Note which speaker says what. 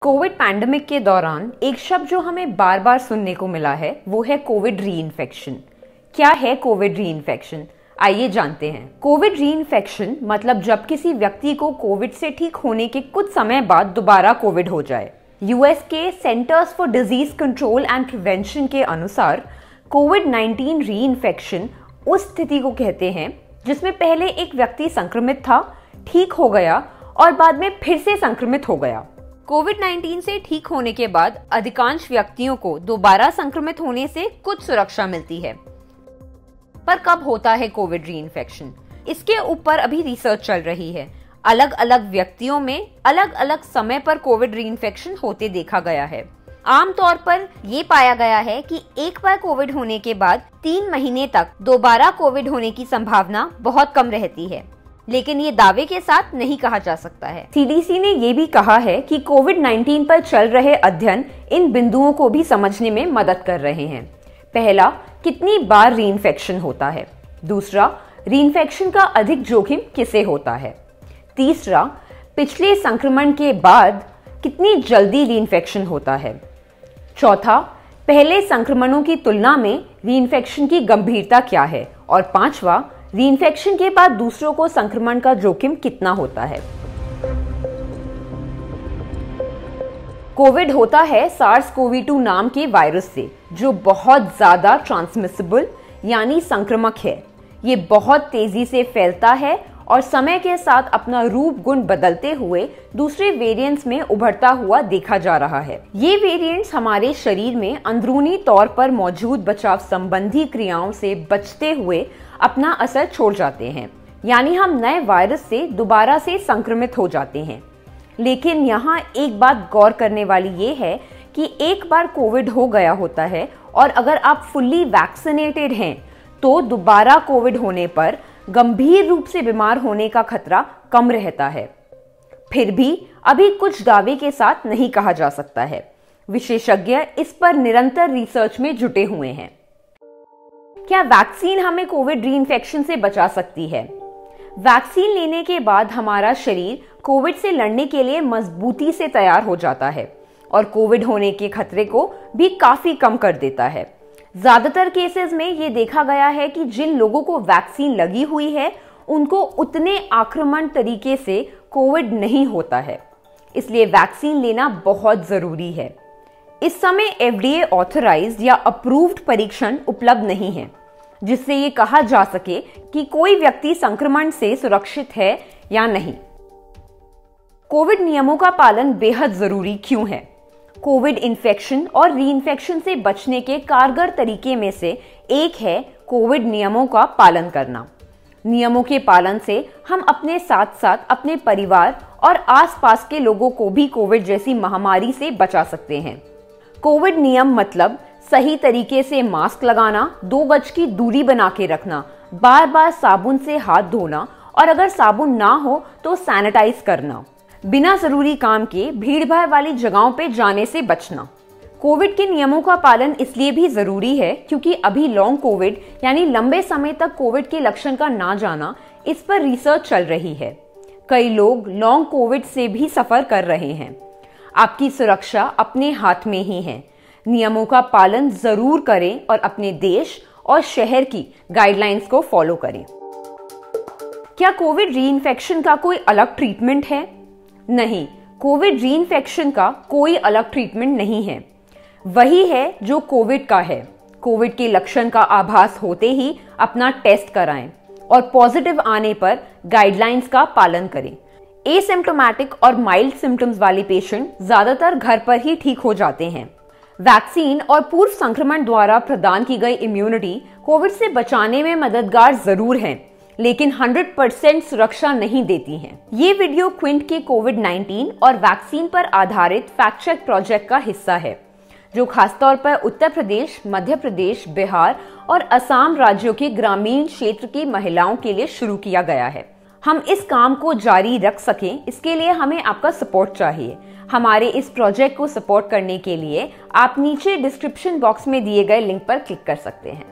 Speaker 1: Covid pandemic के दौरान एक शब्द जो हमें बार बार सुनने को मिला है वो है कोविड री इन्फेक्शन। क्या है कोविड री इन्फेक्शन? आइए जानते हैं। कोविड री इन्फेक्शन मतलब जब किसी व्यक्ति को कोविड से ठीक होने के कुछ समय बाद दोबारा कोविड हो जाए। यूएस के centres for disease control and prevention के अनुसार कोविड-19 री इन्फेक्शन उस स्थिति को कहते हैं जिसमें पहले एक व्यक्ति संक्रमित था, ठीक हो गया और बाद में फिर से संक्रमित हो गया। कोविड-19 से ठीक होने के बाद अधिकांश व्यक्तियों को दोबारा संक्रमित होने से कुछ सुरक्षा मिलती है। पर कब होता है कोविड री इन्फेक्शन? इसके ऊपर अभी रिसर्च चल रही है। अलग अलग व्यक्तियों में अलग अलग समय पर कोविड री इन्फेक्शन होते देखा गया है। आमतौर पर ये पाया गया है कि एक बार कोविड होने के बाद 3 महीने तक दोबारा कोविड होने की संभावना बहुत कम रहती है, लेकिन ये दावे के साथ नहीं कहा जा सकता है। सीडीसी ने ये भी कहा है कि कोविड-19 पर चल रहे अध्ययन इन बिंदुओं को भी समझने में मदद कर रहे हैं। पहला, कितनी बार री इन्फेक्शन होता है। दूसरा, री इन्फेक्शन का अधिक जोखिम किसे होता है। तीसरा, पिछले संक्रमण के बाद कितनी जल्दी री इन्फेक्शन होता है। चौथा, पहले संक्रमणों की तुलना में री इन्फेक्शन की गंभीरता क्या है। और पांचवा, री इन्फेक्शन के बाद दूसरों को संक्रमण का जोखिम कितना होता है। कोविड होता है SARS-CoV-2 नाम के वायरस से, जो बहुत ज्यादा ट्रांसमिसिबल यानी संक्रामक है। ये बहुत तेजी से फैलता है और समय के साथ अपना रूप गुण बदलते हुए दूसरे वेरिएंट्स में उभरता हुआ देखा जा रहा है। ये वेरिएंट्स हमारे शरीर में अंदरूनी तौर पर मौजूद बचाव संबंधी क्रियाओं से बचते हुए अपना असर छोड़ जाते हैं, यानी हम नए वायरस से दोबारा से संक्रमित हो जाते हैं। लेकिन यहाँ एक बात गौर करने वाली ये है कि एक बार कोविड हो गया होता है और अगर आप फुल्ली वैक्सीनेटेड हैं तो दोबारा कोविड होने पर गंभीर रूप से बीमार होने का खतरा कम रहता है। फिर भी अभी कुछ दावे के साथ नहीं कहा जा सकता है। विशेषज्ञ इस पर निरंतर रिसर्च में जुटे हुए हैं। क्या वैक्सीन हमें कोविड री इन्फेक्शन से बचा सकती है? वैक्सीन लेने के बाद हमारा शरीर कोविड से लड़ने के लिए मजबूती से तैयार हो जाता है और कोविड होने के खतरे को भी काफी कम कर देता है। ज्यादातर केसेस में ये देखा गया है कि जिन लोगों को वैक्सीन लगी हुई है उनको उतने आक्रामक तरीके से कोविड नहीं होता है, इसलिए वैक्सीन लेना बहुत जरूरी है। इस समय FDA ऑथराइज्ड या अप्रूव्ड परीक्षण उपलब्ध नहीं है जिससे ये कहा जा सके कि कोई व्यक्ति संक्रमण से सुरक्षित है या नहीं। कोविड नियमों का पालन बेहद जरूरी क्यों है? कोविड इन्फेक्शन और री इन्फेक्शन से बचने के कारगर तरीके में से एक है कोविड नियमों का पालन करना। नियमों के पालन से हम अपने साथ साथ अपने परिवार और आसपास के लोगों को भी कोविड जैसी महामारी से बचा सकते हैं। कोविड नियम मतलब सही तरीके से मास्क लगाना, 2 गज की दूरी बना के रखना, बार बार साबुन से हाथ धोना और अगर साबुन ना हो तो सैनिटाइज करना, बिना जरूरी काम के भीड़ भाड़ वाली जगहों पे जाने से बचना। कोविड के नियमों का पालन इसलिए भी जरूरी है क्योंकि अभी लॉन्ग कोविड यानी लंबे समय तक कोविड के लक्षण का ना जाना, इस पर रिसर्च चल रही है। कई लोग लॉन्ग कोविड से भी सफर कर रहे हैं। आपकी सुरक्षा अपने हाथ में ही है। नियमों का पालन जरूर करें और अपने देश और शहर की गाइडलाइंस को फॉलो करें। क्या कोविड री इन्फेक्शन का कोई अलग ट्रीटमेंट है? नहीं, कोविड री इन्फेक्शन का कोई अलग ट्रीटमेंट नहीं है। वही है जो कोविड का है। कोविड के लक्षण का आभास होते ही अपना टेस्ट कराएं और पॉजिटिव आने पर गाइडलाइंस का पालन करें। एसिम्प्टोमेटिक और माइल्ड सिम्टम्स वाले पेशेंट ज्यादातर घर पर ही ठीक हो जाते हैं। वैक्सीन और पूर्व संक्रमण द्वारा प्रदान की गई इम्यूनिटी कोविड से बचाने में मददगार जरूर है, लेकिन 100% सुरक्षा नहीं देती हैं। ये वीडियो क्विंट के कोविड-19 और वैक्सीन पर आधारित फैक्ट चेक प्रोजेक्ट का हिस्सा है, जो खासतौर पर उत्तर प्रदेश, मध्य प्रदेश, बिहार और असम राज्यों के ग्रामीण क्षेत्र की महिलाओं के लिए शुरू किया गया है। हम इस काम को जारी रख सकें, इसके लिए हमें आपका सपोर्ट चाहिए। हमारे इस प्रोजेक्ट को सपोर्ट करने के लिए आप नीचे डिस्क्रिप्शन बॉक्स में दिए गए लिंक पर क्लिक कर सकते हैं।